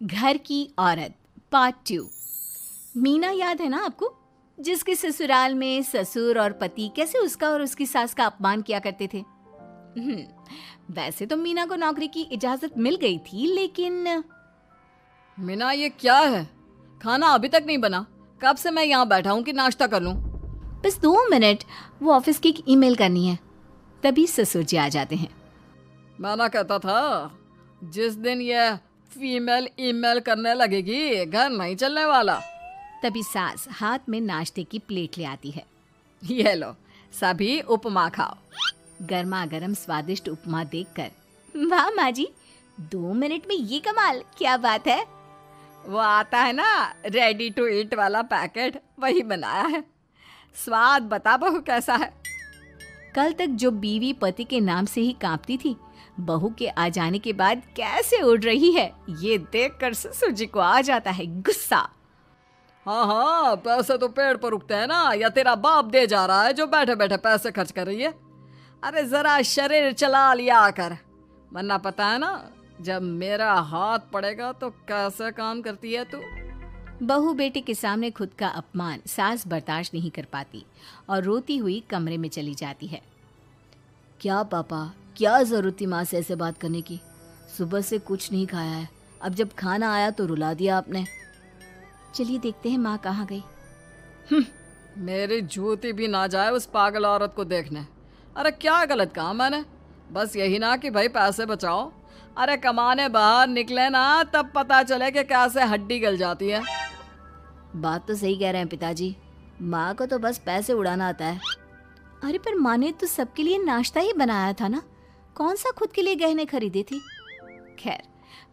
घर की औरत पार्ट 2। मीना याद है ना आपको, जिसके ससुराल में ससुर और पति कैसे उसका और उसकी सास का अपमान किया करते थे। वैसे तो मीना को नौकरी की इजाजत मिल गई थी, लेकिन मीना, ये क्या है? खाना अभी तक नहीं बना। कब से मैं यहाँ बैठा हूँ कि नाश्ता कर लूँ। बस 2 मिनट, वो ऑफिस की एक ईमेल करनी है। तभी ससुर जी आ जाते हैं। मैंने कहता था, जिस दिन ये फीमेल ईमेल करने लगेगी घर नहीं चलने वाला। तभी सास हाथ में नाश्ते की प्लेट ले आती है। ये लो, सभी उपमा खाओ। गर्मा गर्म स्वादिष्ट उपमा देखकर वाह माँ जी, 2 मिनट में ये कमाल, क्या बात है। वो आता है ना रेडी टू ईट वाला पैकेट, वही बनाया है। स्वाद बता बहू कैसा है। कल तक जो बीवी पति के नाम से ही कांपती थी, बहू के आ जाने के बाद कैसे उड़ रही है, ये देखकर ससुर जी को आ जाता है गुस्सा। हाँ, पैसे तो पेड़ पर उगते हैं ना, या तेरा बाप दे जा रहा है जो बैठे बैठे पैसे खर्च कर रही है। अरे जरा शरीर चला लिया कर, वरना पता है ना जब मेरा हाथ पड़ेगा तो कैसे काम करती है तू। बहू बेटे के सामने खुद का अपमान सास बर्दाश्त नहीं कर पाती और रोती हुई कमरे में चली जाती है। क्या पापा, क्या जरूरत थी माँ से ऐसे बात करने की? सुबह से कुछ नहीं खाया है, अब जब खाना आया तो रुला दिया आपने। चलिए देखते हैं माँ कहाँ गई। मेरी जूती भी ना जाए उस पागल औरत को देखने। अरे क्या गलत काम मैंने? बस यही ना कि भाई पैसे बचाओ। अरे कमाने बाहर निकले ना तब पता चले कि कैसे हड्डी गल जाती है। बात तो सही कह रहे हैं पिताजी, माँ को तो बस पैसे उड़ाना आता है। अरे पर माँ ने तो सबके लिए नाश्ता ही बनाया था ना, कौन सा खुद के लिए गहने खरीदे थे। खैर,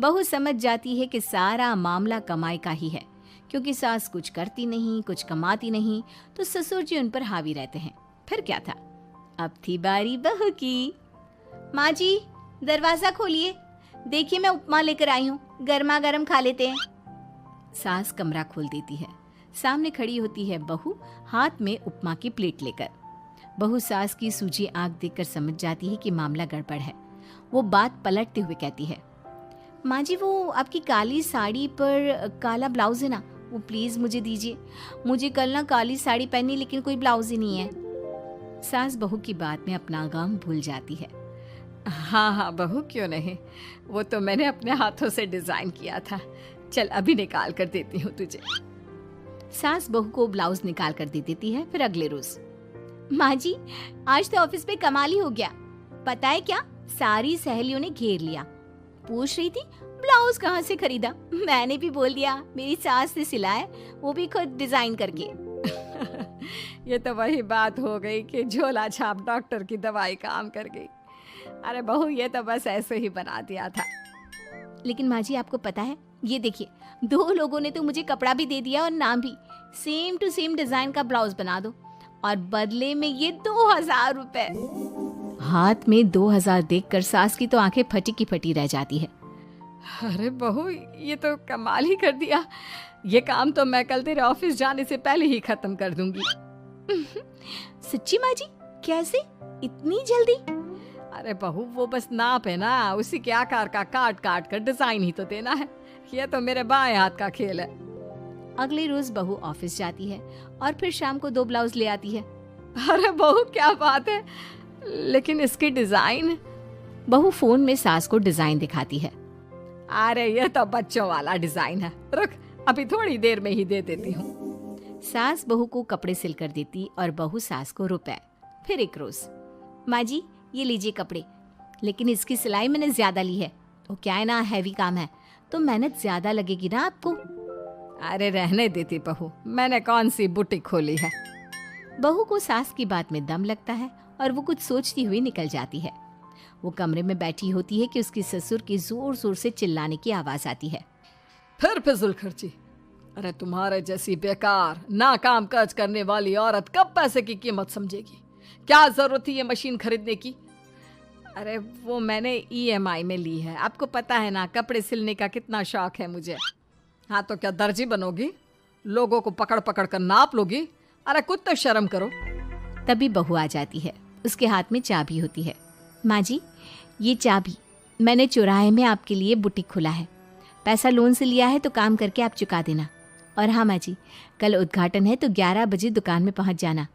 बहू समझ जाती है कि सारा मामला कमाई का ही है, क्योंकि सास कुछ करती नहीं, कुछ कमाती नहीं, तो ससुर जी उन पर हावी रहते हैं। फिर क्या था, अब थी बारी बहू की। माँ जी, दरवाजा खोलिए, देखिए मैं उपमा लेकर आई हूँ, गर्मा गर्म खा लेते हैं। सास कमरा खोल देती है। सामने खड़ी होती है बहू, हाथ में उपमा की प्लेट लेकर। बहू सास की सूजी आंख देखकर समझ जाती है कि मामला गड़बड़ है। वो बात पलटते हुए कहती है, माँ जी वो आपकी काली साड़ी पर काला ब्लाउज है ना, वो प्लीज मुझे दीजिए। मुझे कल ना काली साड़ी पहनी, लेकिन कोई ब्लाउज ही नहीं है। सास बहू की बात में अपना गम भूल जाती है। हाँ हाँ बहू, क्यों नहीं, वो तो मैंने अपने हाथों से डिजाइन किया था। चल अभी निकाल कर देती हूँ तुझे। सास बहू को ब्लाउज निकाल कर दे देती है। फिर अगले रोज, माँ जी आज तो ऑफिस पे कमाल ही हो गया। पता है क्या, सारी सहेलियों ने घेर लिया, पूछ रही थी ब्लाउज कहाँ से खरीदा। मैंने भी बोल दिया मेरी सास ने सिलाया, वो भी खुद डिजाइन करके। ये तो वही बात हो गई कि झोला छाप डॉक्टर की दवाई काम कर गई। अरे बहू, ये तो बस ऐसे ही बना दिया था। लेकिन माँ जी आपको पता है, ये देखिए 2 लोगों ने तो मुझे कपड़ा भी दे दिया और नाम भी, सेम टू सेम डिजाइन का ब्लाउज बना दो, और बदले में ये 2000 रुपए। हाथ में 2000 देखकर सास की तो आंखें फटी की फटी रह जाती है। अरे बहू, ये तो कमाल ही कर दिया। ये काम तो मैं कल तेरे ऑफिस जाने से पहले ही खत्म कर दूंगी। सच्ची माँ जी, कैसे इतनी जल्दी? अरे बहू, वो बस नाप है ना, उसी के आकार का काट काट कर डिजाइन ही तो देना है। ये तो मेरे बाएं हाथ का खेल है। अगले रोज बहू ऑफिस जाती है और फिर शाम को 2 ब्लाउज ले आती है। अरे बहू, क्या बात है, लेकिन इसकी डिजाइन। बहू फोन में सास को डिजाइन दिखाती है। अरे ये तो बच्चों वाला डिजाइन है, रुक अभी थोड़ी देर में ही दे देती हूँ। सास बहू को कपड़े सिल कर देती और बहू सास को रुपए। फिर एक रोज, माँ जी ये लीजिए कपड़े, लेकिन इसकी सिलाई मैंने ज्यादा ली है। वो क्या है ना, हैवी काम है, तो मेहनत ज्यादा लगेगी ना आपको। अरे रहने देती बहू, मैंने कौन सी बुटीक खोली है। बहू को सास की बात में दम लगता है और वो कुछ सोचती हुई निकल जाती है। वो कमरे में बैठी होती है कि उसके ससुर की जोर जोर से चिल्लाने की आवाज आती है। फिर फिजूल खर्ची। अरे तुम्हारे जैसी बेकार नाकाम काज करने वाली औरत कब पैसे की कीमत समझेगी? क्या जरूरत थी ये मशीन खरीदने की? अरे वो मैंने EMI में ली है, आपको पता है ना कपड़े सिलने का कितना शौक है मुझे। हाँ तो क्या दर्जी बनोगी? लोगों को पकड़ पकड़ कर नाप लोगी? अरे कुछ तो शर्म करो। तभी बहू आ जाती है, उसके हाथ में चाबी होती है। माँ जी ये चाबी, मैंने चौराहे में आपके लिए बुटीक खोला है, पैसा लोन से लिया है तो काम करके आप चुका देना। और हाँ माँ जी, कल उद्घाटन है तो 11 बजे दुकान में पहुँच जाना,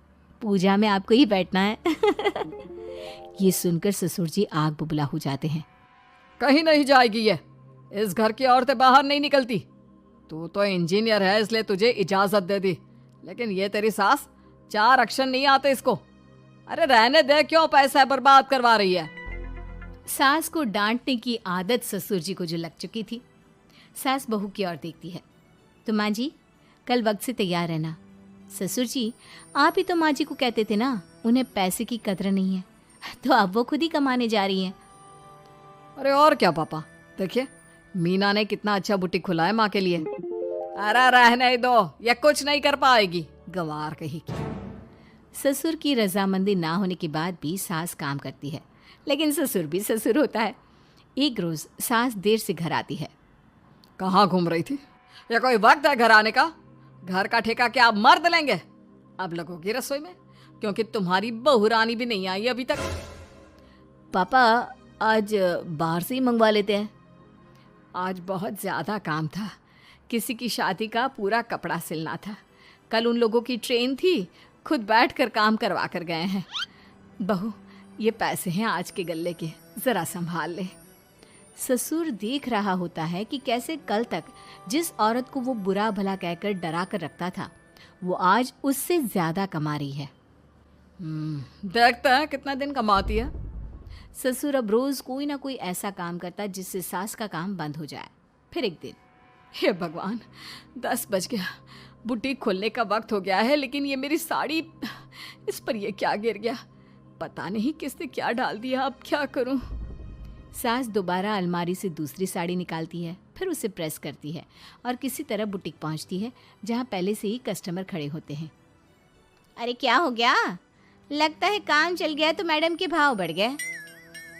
पूजा में आपको ही बैठना है। ये सुनकर ससुर जी आग बुबला हो जाते हैं। कहीं नहीं जाएगी ये, इस घर की औरतें बाहर नहीं निकलती। तू तो इंजीनियर है इसलिए तुझे इजाजत दे दी, लेकिन ये तेरी सास 4 अक्षर नहीं आते इसको। अरे रहने दे, क्यों पैसा बर्बाद करवा रही है। सास को डांटने की आदत ससुर जी को जो लग चुकी थी। सास बहू की ओर देखती है, तो माँ जी कल वक्त से तैयार रहना। ससुर जी आप ही तो माँ जी को कहते थे ना उन्हें पैसे की कदर नहीं है, तो अब वो खुद ही कमाने जा रही हैं। अरे और क्या पापा, देखिए मीना ने कितना अच्छा बुटीक खुला है माँ के लिए। अरे रहने दो, ये कुछ नहीं कर पाएगी, गंवार कही की। ससुर की रजामंदी ना होने के बाद भी सास काम करती है, लेकिन ससुर भी ससुर होता है। एक रोज सास देर से घर आती है। कहाँ घूम रही थी? या कोई वक्त है घर आने का? घर का ठेका क्या आप मर्द लेंगे? अब लगोगी रसोई में, क्योंकि तुम्हारी बहू रानी भी नहीं आई अभी तक। पापा आज बाहर से ही मंगवा लेते हैं। आज बहुत ज़्यादा काम था, किसी की शादी का पूरा कपड़ा सिलना था। कल उन लोगों की ट्रेन थी, खुद बैठ कर काम करवा कर गए हैं। बहू ये पैसे हैं आज के गल्ले के, ज़रा संभाल ले। ससुर देख रहा होता है कि कैसे कल तक जिस औरत को वो बुरा भला कहकर डरा कर रखता था, वो आज उससे ज़्यादा कमा रही है। देखते हैं कितना दिन कमाती है। ससुर अब रोज़ कोई ना कोई ऐसा काम करता जिससे सास का काम बंद हो जाए। फिर एक दिन, हे भगवान 10 बज गया, बुटीक खोलने का वक्त हो गया है, लेकिन ये मेरी साड़ी, इस पर ये क्या गिर गया? पता नहीं किसने क्या डाल दिया, अब क्या करूं? सास दोबारा अलमारी से दूसरी साड़ी निकालती है, फिर उसे प्रेस करती है और किसी तरह बुटीक पहुंचती है जहां पहले से ही कस्टमर खड़े होते हैं। अरे क्या हो गया? लगता है काम चल गया तो मैडम के भाव बढ़ गए।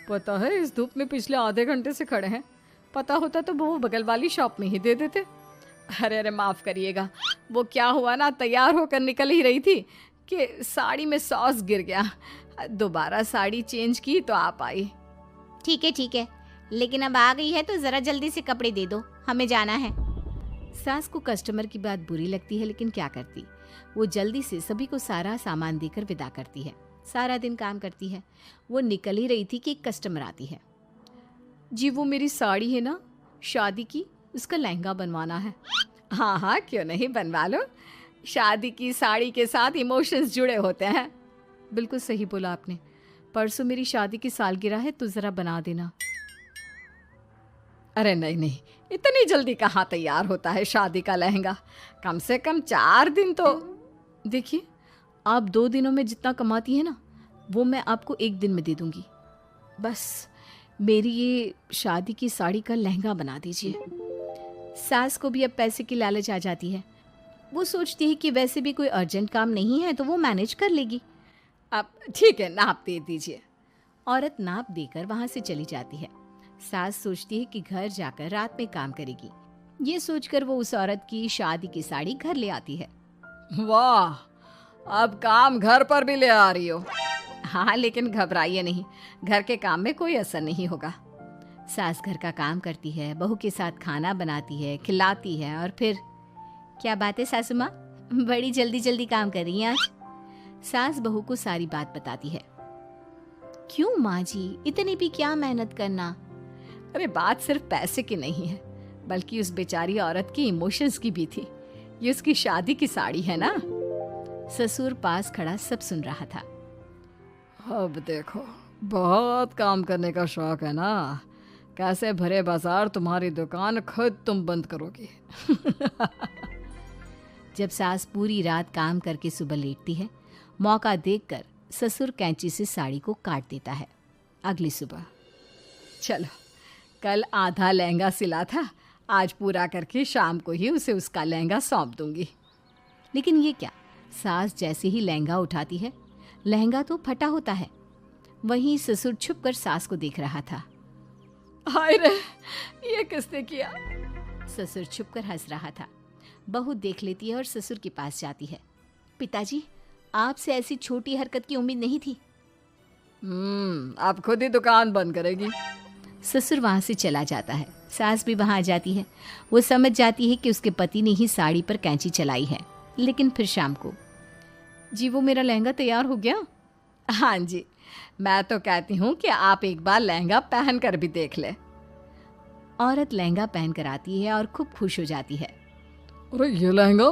पता है इस धूप में पिछले आधे घंटे से खड़े हैं, पता होता तो वो बगल वाली शॉप में ही दे देते। अरे माफ़ करिएगा, वो क्या हुआ ना, तैयार होकर निकल ही रही थी कि साड़ी में सॉस गिर गया। दोबारा साड़ी चेंज की तो आप आई। ठीक है, लेकिन अब आ गई है तो ज़रा जल्दी से कपड़े दे दो, हमें जाना है। सास को कस्टमर की बात बुरी लगती है, लेकिन क्या करती, वो जल्दी से सभी को सारा सामान देकर विदा करती है। सारा दिन काम करती है। वो निकल ही रही थी कि एक कस्टमर आती है। जी वो मेरी साड़ी है ना शादी की, उसका लहंगा बनवाना है। हाँ क्यों नहीं, बनवा लो। शादी की साड़ी के साथ इमोशंस जुड़े होते हैं। बिल्कुल सही बोला आपने, परसों मेरी शादी की सालगिरह है तो ज़रा बना देना। अरे नहीं, इतनी जल्दी कहाँ तैयार होता है शादी का लहंगा, कम से कम 4 दिन तो। देखिए आप 2 दिनों में जितना कमाती है ना, वो मैं आपको 1 दिन में दे दूंगी। बस मेरी ये शादी की साड़ी का लहंगा बना दीजिए। सास को भी अब पैसे की लालच आ जाती है। वो सोचती है कि वैसे भी कोई अर्जेंट काम नहीं है तो वो मैनेज कर लेगी। अब ठीक है, नाप दे दीजिए। औरत नाप देकर वहाँ से चली जाती है। सास सोचती है कि घर जाकर रात में काम करेगी। ये सोचकर वो उस औरत की शादी की साड़ी घर ले आती है। वाह, अब काम घर पर भी ले आ रही हो। हाँ, लेकिन घबराइए नहीं, घर के काम में कोई असर नहीं होगा। सास घर का काम करती है, बहू के साथ खाना बनाती है, खिलाती है, और फिर क्या बात है सासू माँ, बड़ी जल्दी जल्दी काम कर रही हैं आज। सास बहू को सारी बात बताती है। क्यों माँ जी, इतनी भी क्या मेहनत करना? अरे बात सिर्फ पैसे की नहीं है, बल्कि उस बेचारी औरत की इमोशंस की भी थी। ये उसकी शादी की साड़ी है ना। ससुर पास खड़ा सब सुन रहा था। अब देखो, बहुत काम करने का शौक है ना, कैसे भरे बाजार तुम्हारी दुकान खुद तुम बंद करोगी। जब सास पूरी रात काम करके सुबह लेटती है, मौका देखकर ससुर कैंची से साड़ी को काट देता है। अगली सुबह, चलो कल आधा लहंगा सिला था, आज पूरा करके शाम को ही उसे उसका लहंगा सौंप दूंगी। लेकिन ये क्या, सास जैसे ही लहंगा उठाती है, लहंगा तो फटा होता है। वहीं ससुर छुपकर सास को देख रहा था। हाय रे, ये किसने किया? ससुर छुपकर हंस रहा था। बहू देख लेती है और ससुर के पास जाती है। पिताजी, आपसे ऐसी छोटी हरकत की उम्मीद नहीं थी। आप खुद ही दुकान बंद करेगी। ससुर वहां से चला जाता है। सास भी वहाँ आ जाती है। वो समझ जाती है कि उसके पति ने ही साड़ी पर कैंची चलाई है। लेकिन फिर शाम को, जी वो मेरा लहंगा तैयार हो गया? हाँ जी, मैं तो कहती हूँ कि आप एक बार लहंगा पहन कर भी देख ले। औरत लहंगा पहन कर आती है और खूब खुश हो जाती है। अरे ये लहंगा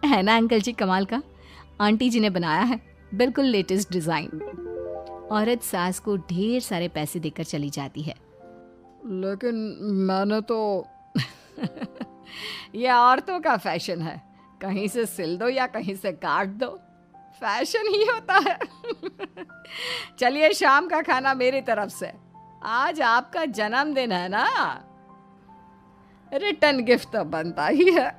है ना अंकल जी कमाल का, आंटी जी ने बनाया है, बिल्कुल लेटेस्ट डिज़ाइन। औरत सास को ढेर सारे पैसे देकर चली जाती है। लेकिन मैंने तो ये औरतों का फैशन है, कहीं से सिल दो या कहीं से काट दो, फैशन ही होता है। चलिए शाम का खाना मेरी तरफ से, आज आपका जन्मदिन है ना, रिटर्न गिफ्ट तो बनता ही है।